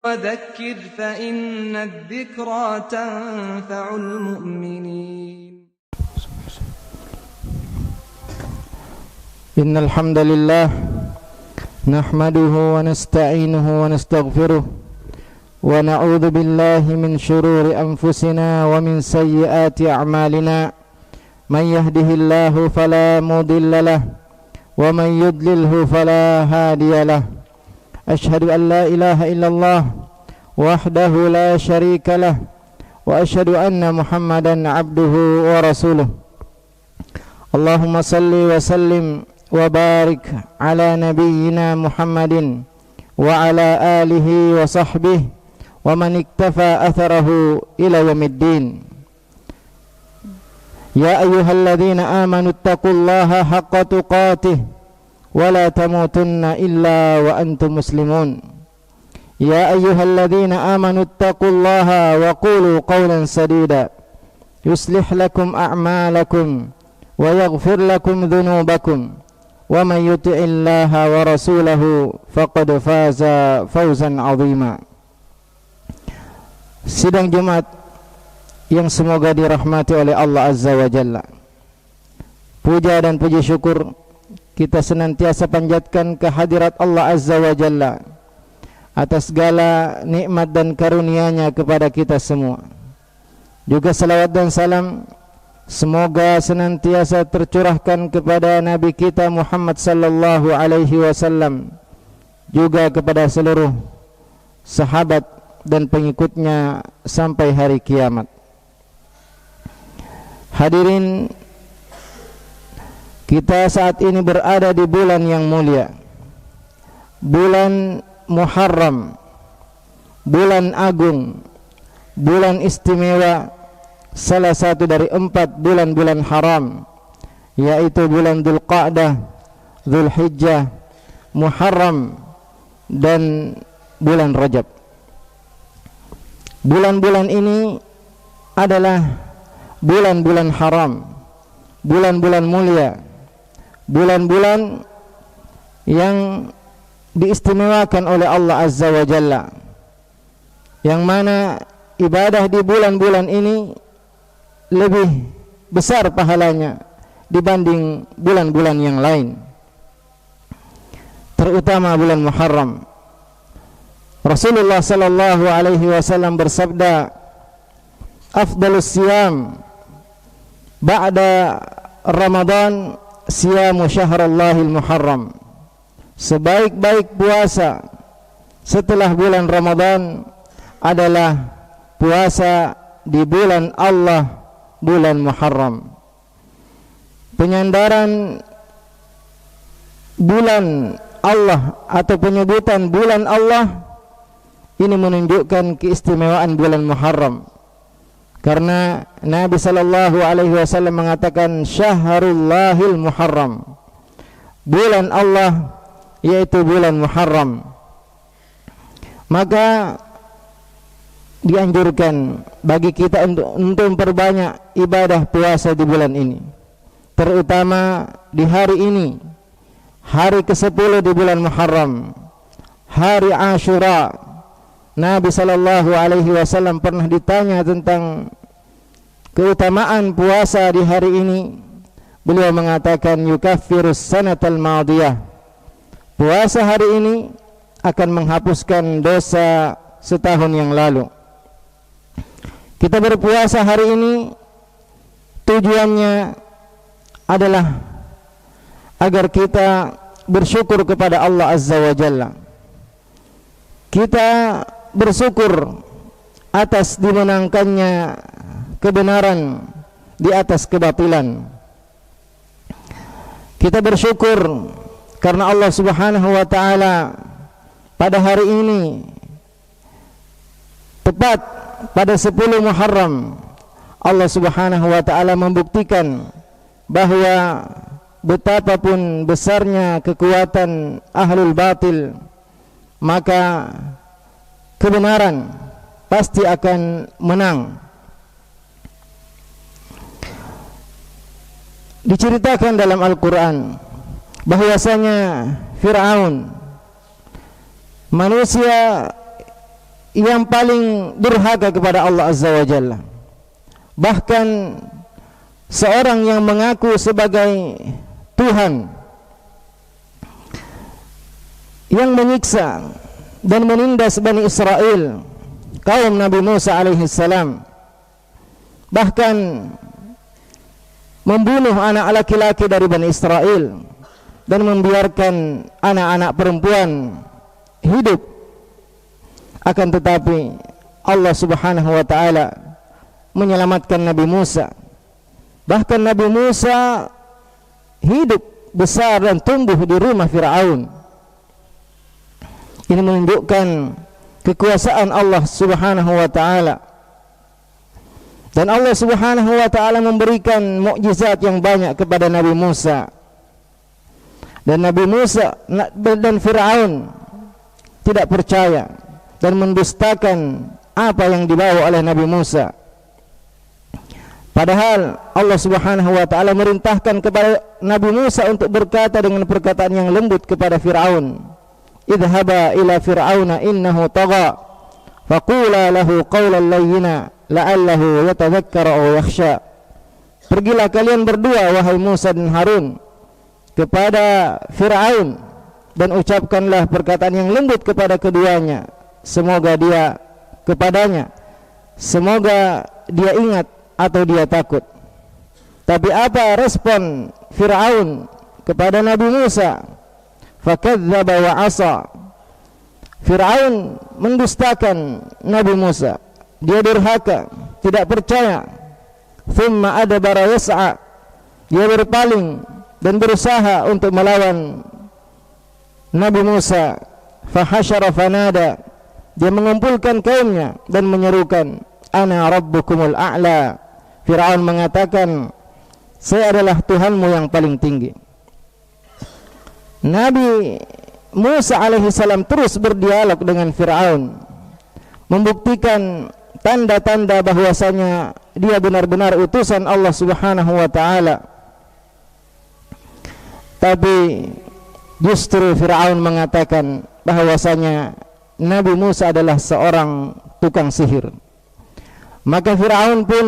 وذكر فإن الذكرى تنفع المؤمنين. إن الحمد لله نحمده ونستعينه ونستغفره ونعوذ بالله من شرور أنفسنا ومن سيئات أعمالنا من يهده الله فلا مضل له ومن يضلله فلا هادي له أشهد أن لا إله إلا الله وحده لا شريك له وأشهد أن محمدا عبده ورسوله اللهم صل وسلم وبارك على نبينا محمد وعلى آله وصحبه ومن اكتفى أثره إلى يوم الدين يا أيها الذين آمنوا اتقوا الله حق تقاته ولا تموتن إلا وأنتم مسلمون يا أيها الذين آمنوا اتقوا الله وقولوا قولا سديدا يصلح لكم أعمالكم ويغفر لكم ذنوبكم ومن يطع الله ورسوله فقد فاز فوزا عظيما. Sidang Jumat yang semoga dirahmati oleh Allah Azza wa Jalla. Puja dan puji syukur kita senantiasa panjatkan kehadirat Allah Azza wa Jalla atas segala nikmat dan karunia-Nya kepada kita semua. Juga salawat dan salam semoga senantiasa tercurahkan kepada Nabi kita Muhammad sallallahu alaihi wasallam, juga kepada seluruh sahabat dan pengikutnya sampai hari kiamat. Hadirin, kita saat ini berada di bulan yang mulia, bulan Muharram, bulan agung, bulan istimewa, salah satu dari 4 bulan-bulan haram, yaitu bulan Dzulqa'dah, Dzulhijjah, Muharram dan bulan Rajab. Bulan-bulan ini adalah bulan-bulan haram, bulan-bulan mulia, bulan-bulan yang diistimewakan oleh Allah Azza wa Jalla, yang mana ibadah di bulan-bulan ini lebih besar pahalanya dibanding bulan-bulan yang lain, terutama bulan Muharram. Rasulullah sallallahu alaihi wasallam bersabda, afdalus siyam ba'da Ramadan siyamu syahrallahil muharram. Sebaik-baik puasa setelah bulan Ramadan adalah puasa di bulan Allah, bulan Muharram. Penyandaran bulan Allah atau penyebutan bulan Allah ini menunjukkan keistimewaan bulan Muharram, karena Nabi sallallahu alaihi wasallam mengatakan syahrullahil muharram, bulan Allah yaitu bulan Muharram. Maka dianjurkan bagi kita untuk memperbanyak ibadah puasa di bulan ini, terutama di hari ini, hari ke-10 di bulan Muharram, hari Ashura. Nabi sallallahu alaihi wasallam pernah ditanya tentang keutamaan puasa di hari ini. Beliau mengatakan yukaffirus sanatal madiyah, puasa hari ini akan menghapuskan dosa setahun yang lalu. Kita berpuasa hari ini tujuannya adalah agar kita bersyukur kepada Allah Azza wa Jalla. Kita bersyukur atas dimenangkannya kebenaran di atas kebatilan. Kita bersyukur karena Allah Subhanahu wa taala pada hari ini, tepat pada 10 Muharram, Allah Subhanahu wa taala membuktikan bahwa betapapun besarnya kekuatan ahlul batil, maka kebenaran pasti akan menang. Diceritakan dalam Al-Quran bahwasanya Fir'aun, manusia yang paling durhaka kepada Allah Azza wa Jalla. Bahkan seorang yang mengaku sebagai Tuhan, yang menyiksa dan menindas Bani Israel, kaum Nabi Musa alaihi salam, bahkan membunuh anak laki-laki dari Bani Israel dan membiarkan anak-anak perempuan hidup. Akan tetapi Allah Subhanahu wa taala menyelamatkan Nabi Musa. Bahkan Nabi Musa hidup besar dan tumbuh di rumah Fir'aun. Ini menunjukkan kekuasaan Allah Subhanahu wa taala. Dan Allah Subhanahu wa taala memberikan mukjizat yang banyak kepada Nabi Musa. Dan Nabi Musa dan Fir'aun tidak percaya dan mendustakan apa yang dibawa oleh Nabi Musa. Padahal Allah Subhanahu wa taala merintahkan kepada Nabi Musa untuk berkata dengan perkataan yang lembut kepada Fir'aun, "Idhhaba ila Fir'auna innahu tagha, faqula lahu qawlan layyina la'allahu yatadhakkaru aw yakhsha." Pergilah kalian berdua wahai Musa dan Harun kepada Fir'aun dan ucapkanlah perkataan yang lembut kepada keduanya, semoga dia ingat atau dia takut. Tapi apa respon Fir'aun kepada Nabi Musa? Fakadzdzaba wa asa. Fir'aun mendustakan Nabi Musa, dia durhaka, tidak percaya. Thumma adbara yas'a, dia berpaling dan berusaha untuk melawan Nabi Musa. Fahasyara fanada, dia mengumpulkan kaumnya dan menyerukan, "Ana rabbukumul a'la." Fir'aun mengatakan, "Saya adalah Tuhanmu yang paling tinggi." Nabi Musa alaihi salam terus berdialog dengan Fir'aun, membuktikan tanda-tanda bahwasanya dia benar-benar utusan Allah Subhanahu wa taala. Tapi justru Fir'aun mengatakan bahwasanya Nabi Musa adalah seorang tukang sihir. Maka Fir'aun pun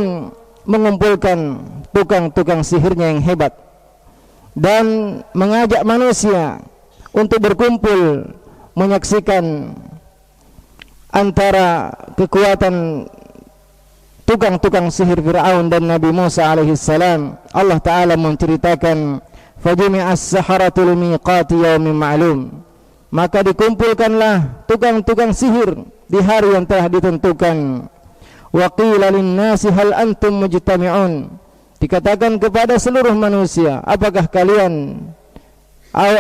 mengumpulkan tukang-tukang sihirnya yang hebat dan mengajak manusia untuk berkumpul menyaksikan antara kekuatan tukang-tukang sihir Fir'aun dan Nabi Musa alaihi salam. Allah Ta'ala menceritakan, "Fajumi'as saharatu limiqati yaumin ma'lum." Maka dikumpulkanlah tukang-tukang sihir di hari yang telah ditentukan. Wa qila lin-nasi hal antum mujtami'un. Dikatakan kepada seluruh manusia, apakah kalian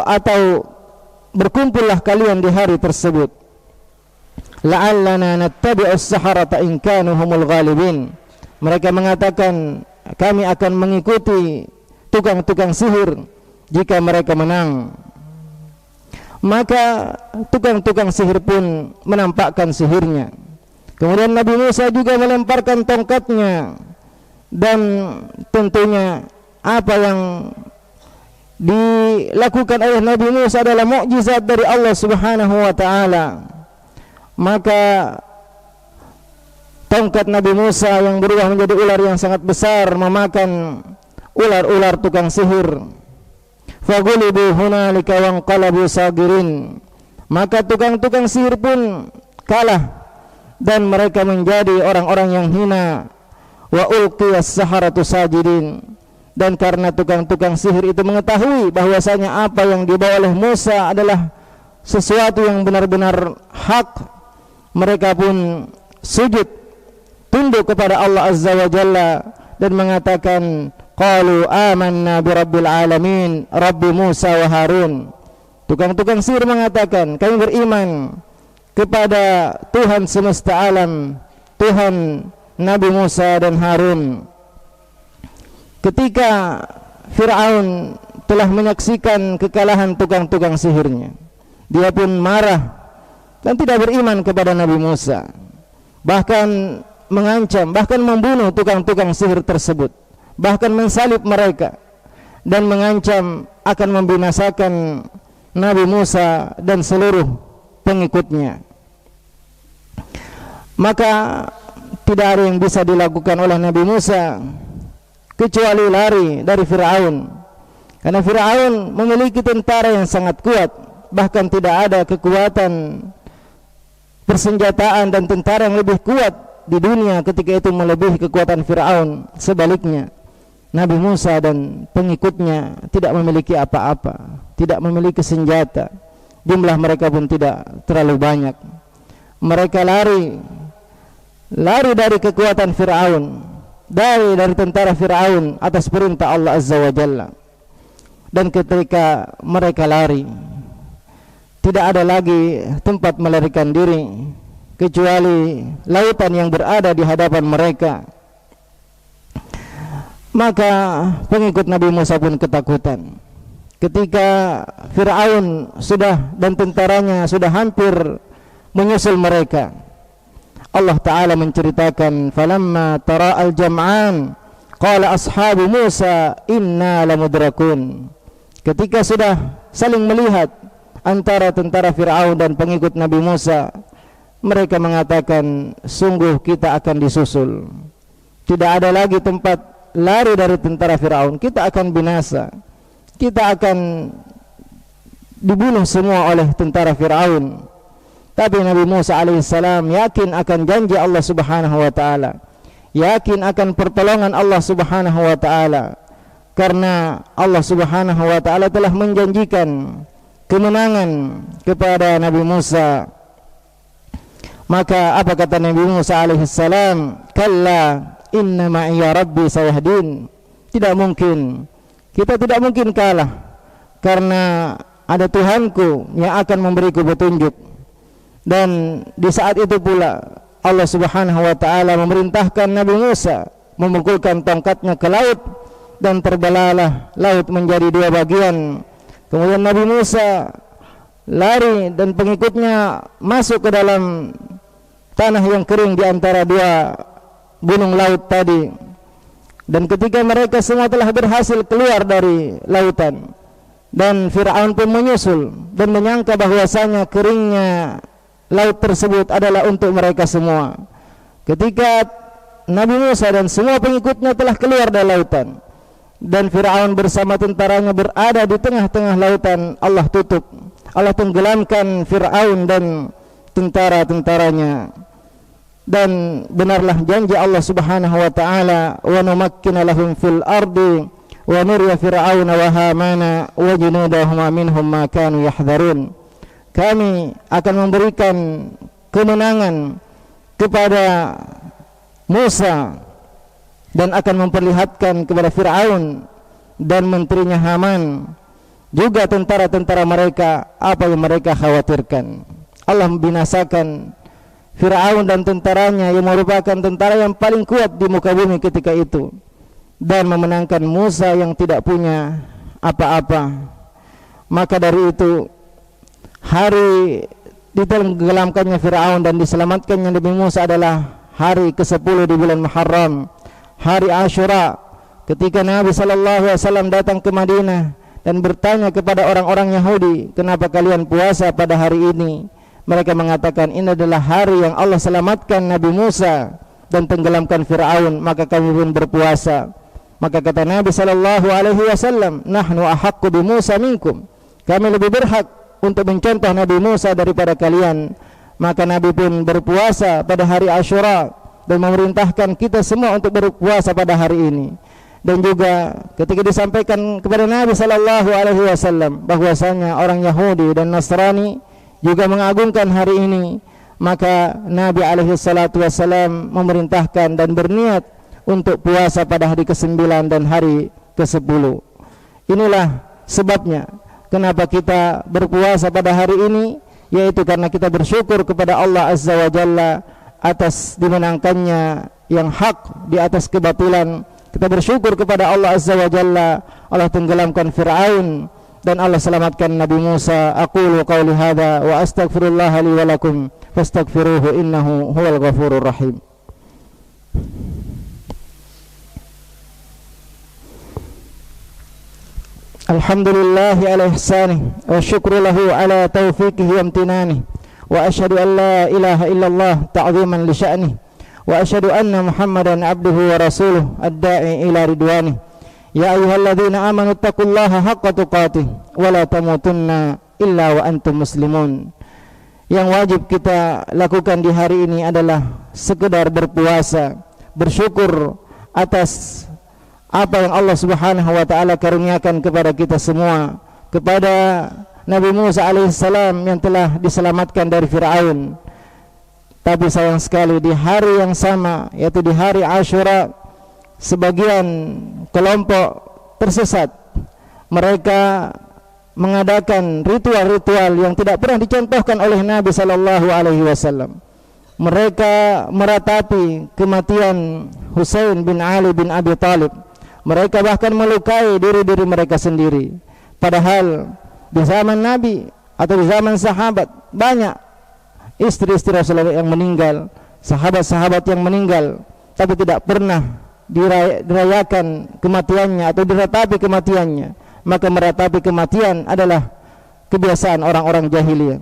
atau berkumpullah kalian di hari tersebut. La'allana nattabi'us saharata in kanu humul ghalibin. Mereka mengatakan, kami akan mengikuti tukang-tukang sihir jika mereka menang. Maka tukang-tukang sihir pun menampakkan sihirnya. Kemudian Nabi Musa juga melemparkan tongkatnya, dan tentunya apa yang dilakukan oleh Nabi Musa adalah mukjizat dari Allah Subhanahu wa taala. Maka tongkat Nabi Musa yang berubah menjadi ular yang sangat besar memakan ular-ular tukang sihir. Fagulibu hunalika wanqalabu sagirin. Maka tukang-tukang sihir pun kalah dan mereka menjadi orang-orang yang hina. Wa ulqiyas saharatu sajidin. Dan karena tukang-tukang sihir itu mengetahui bahwasanya apa yang dibawa oleh Musa adalah sesuatu yang benar-benar hak, mereka pun sujud tunduk kepada Allah Azza wa Jalla dan mengatakan, qalu amanna bi rabbil alamin, Rabbi Musa wa Harun. Tukang-tukang sihir mengatakan, kami beriman kepada Tuhan semesta alam, Tuhan Nabi Musa dan Harun. Ketika Fir'aun telah menyaksikan kekalahan tukang-tukang sihirnya, dia pun marah dan tidak beriman kepada Nabi Musa, bahkan mengancam, bahkan membunuh tukang-tukang sihir tersebut, bahkan mensalib mereka dan mengancam akan membinasakan Nabi Musa dan seluruh pengikutnya. Maka tidak ada yang bisa dilakukan oleh Nabi Musa kecuali lari dari Fir'aun. Karena Fir'aun memiliki tentara yang sangat kuat, bahkan tidak ada kekuatan persenjataan dan tentara yang lebih kuat di dunia ketika itu melebihi kekuatan Fir'aun. Sebaliknya, Nabi Musa dan pengikutnya tidak memiliki apa-apa, tidak memiliki senjata. Jumlah mereka pun tidak terlalu banyak. Mereka lari dari kekuatan Fir'aun, dari tentara Fir'aun atas perintah Allah Azza wa Jalla. Dan ketika mereka lari, tidak ada lagi tempat melarikan diri kecuali lautan yang berada di hadapan mereka. Maka pengikut Nabi Musa pun ketakutan ketika Fir'aun dan tentaranya sudah hampir menyusul mereka. Allah Ta'ala menceritakan, falamma tara'al jam'an qala ashabu Musa inna lamudrakun. Ketika sudah saling melihat antara tentara Fir'aun dan pengikut Nabi Musa, mereka mengatakan, sungguh kita akan disusul. Tidak ada lagi tempat lari dari tentara Fir'aun. Kita akan binasa, kita akan dibunuh semua oleh tentara Fir'aun. Tapi Nabi Musa alaihissalam yakin akan janji Allah subhanahu wa ta'ala, yakin akan pertolongan Allah subhanahu wa ta'ala, karena Allah subhanahu wa ta'ala telah menjanjikan kemenangan kepada Nabi Musa. Maka apa kata Nabi Musa alaihissalam? Kalla inna ma'iya rabbi sayahdin. Tidak mungkin, kita tidak mungkin kalah, karena ada Tuhanku yang akan memberiku petunjuk. Dan di saat itu pula Allah subhanahu wa ta'ala memerintahkan Nabi Musa memukulkan tongkatnya ke laut, dan terbelahlah laut menjadi dua bagian. Kemudian Nabi Musa lari dan pengikutnya masuk ke dalam tanah yang kering di antara dua gunung laut tadi. Dan ketika mereka semua telah berhasil keluar dari lautan, dan Fir'aun pun menyusul dan menyangka bahwasanya keringnya laut tersebut adalah untuk mereka semua. Ketika Nabi Musa dan semua pengikutnya telah keluar dari lautan, dan Fir'aun bersama tentaranya berada di tengah-tengah lautan, Allah tutup, Allah tenggelamkan Fir'aun dan tentara-tentaranya. Dan benarlah janji Allah subhanahu wa ta'ala, wa numakkina lahum fil ardi wa nuriya fir'auna wa hamana wa junudahuma minhum ma kanu yahdharun. Kami akan memberikan kemenangan kepada Musa dan akan memperlihatkan kepada Fir'aun dan menterinya Haman, juga tentara-tentara mereka, apa yang mereka khawatirkan. Allah membinasakan Fir'aun dan tentaranya yang merupakan tentara yang paling kuat di muka bumi ketika itu, dan memenangkan Musa yang tidak punya apa-apa. Maka dari itu, hari ditenggelamkannya Fir'aun dan diselamatkannya Nabi Musa adalah hari ke-10 di bulan Muharram, hari Ashura, ketika Nabi SAW datang ke Madinah dan bertanya kepada orang-orang Yahudi, kenapa kalian puasa pada hari ini? Mereka mengatakan, ini adalah hari yang Allah selamatkan Nabi Musa dan tenggelamkan Fir'aun, maka kami pun berpuasa. Maka kata Nabi SAW, nahnu ahaqqu bi Musa minkum, kami lebih berhak untuk mencontoh Nabi Musa daripada kalian. Maka Nabi pun berpuasa pada hari Ashura dan memerintahkan kita semua untuk berpuasa pada hari ini. Dan juga ketika disampaikan kepada Nabi SAW bahwasanya orang Yahudi dan Nasrani juga mengagungkan hari ini, maka Nabi SAW memerintahkan dan berniat untuk puasa pada hari ke-9 dan hari ke-10. Inilah sebabnya kenapa kita berpuasa pada hari ini, yaitu karena kita bersyukur kepada Allah Azza wa Jalla atas dimenangkannya yang hak di atas kebatilan. Kita bersyukur kepada Allah Azza wa Jalla, Allah tenggelamkan Fir'aun dan Allah selamatkan Nabi Musa. Aqulu qawli hadha wa astaghfirullah li wa lakum fastaghfiruhu innahu huwal ghafurur rahim. Alhamdulillahi ala ihsanih wa syukru lahu ala taufiqihi wa amtinanihi wa asyhadu an la ilaha illallah ta'ziman li sya'nih, wa asyhadu anna Muhammadan abduhu wa rasuluh ad-da'i ila ridwanih. Ya ayyuhalladzina amanu taqullaha haqqa tuqatih wa la tamutunna illa wa antum muslimun. Yang wajib kita lakukan di hari ini adalah sekedar berpuasa, bersyukur atas apa yang Allah Subhanahu wa taala karuniakan kepada kita semua, kepada Nabi Musa alaihissalam yang telah diselamatkan dari Fir'aun. Tapi sayang sekali di hari yang sama, yaitu di hari Asyura, sebagian kelompok tersesat. Mereka mengadakan ritual-ritual yang tidak pernah dicontohkan oleh Nabi sallallahu alaihi wasallam. Mereka meratapi kematian Husain bin Ali bin Abi Thalib. Mereka bahkan melukai diri-diri mereka sendiri. Padahal di zaman Nabi atau di zaman sahabat banyak istri-istri Rasulullah yang meninggal, sahabat-sahabat yang meninggal, tapi tidak pernah dirayakan kematiannya atau diratapi kematiannya. Maka meratapi kematian adalah kebiasaan orang-orang jahiliyah.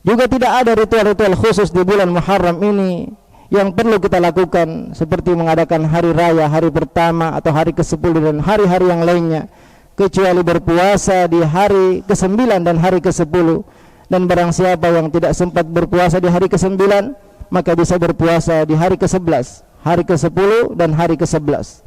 Juga tidak ada ritual-ritual khusus di bulan Muharram ini yang perlu kita lakukan, seperti mengadakan hari raya, hari pertama atau hari ke-10 dan hari-hari yang lainnya, kecuali berpuasa di hari ke-9 dan hari ke-10. Dan barang siapa yang tidak sempat berpuasa di hari ke-9, maka bisa berpuasa di hari ke-11, hari ke-10 dan hari ke-11.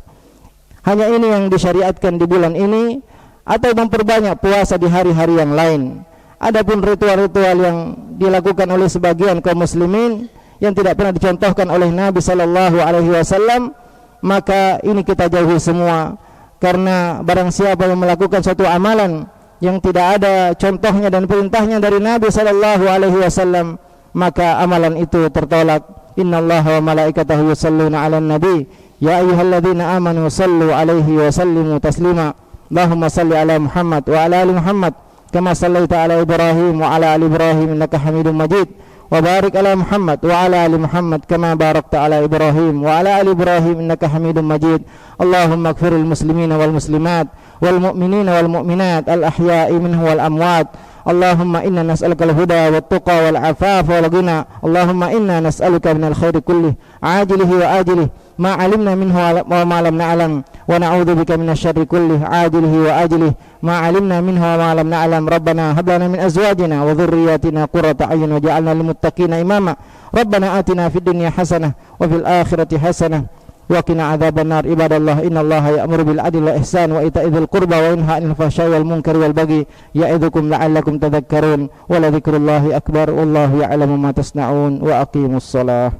Hanya ini yang disyariatkan di bulan ini, atau memperbanyak puasa di hari-hari yang lain. Adapun ritual-ritual yang dilakukan oleh sebagian kaum muslimin yang tidak pernah dicontohkan oleh Nabi sallallahu alaihi wasallam, maka ini kita jauhi semua. Karena barang siapa yang melakukan suatu amalan yang tidak ada contohnya dan perintahnya dari Nabi sallallahu alaihi wasallam, maka amalan itu tertolak. Innallaha wa malaikatahu yusholluna 'alan nabi ya ayyuhalladzina amanu shallu 'alaihi wa sallimu taslima. Allahumma salli ala Muhammad wa ala ali Muhammad kama sallaita ala Ibrahim wa ala ali Ibrahim innaka Hamidum Majid. Wa barik ala Muhammad wa ala ali Muhammad kama barakta ala Ibrahim wa ala ali Ibrahim innaka Hamidum Majid. Allahumma ighfiril muslimina wal muslimat wal mu'minina wal mu'minat al ahya'i minhum wal amwat. Allahumma inna nas'aluka al-huda wat tuqa wal afafa wal ghina. Allahumma inna nas'aluka minal khairi kullih ajilihi wa ajilihi ma 'alimna minhu wa ma lam na'lam wa na'udzubika minasyarri kullih ajilihi wa ajilihi ma 'alimna minhu wa ma lam na'lam. Rabbana hab lana min azwajina wa dhurriyyatina qurrata a'yun waj'alna lil muttaqina imama. Rabbana atina fid dunya hasanah wa fil akhirati hasanah wa qina adzabannar. Ibadallah, innallaha ya'muru bil adli wal ihsan wa ita'i dzil qurba wa yanha 'anil fahsya'i wal munkari wal baghi ya'idzukum la'allakum tadhakkarun. Wa la dzikrullahi akbar wallahu ya'lamu ma tasna'un. Wa aqimus shalah.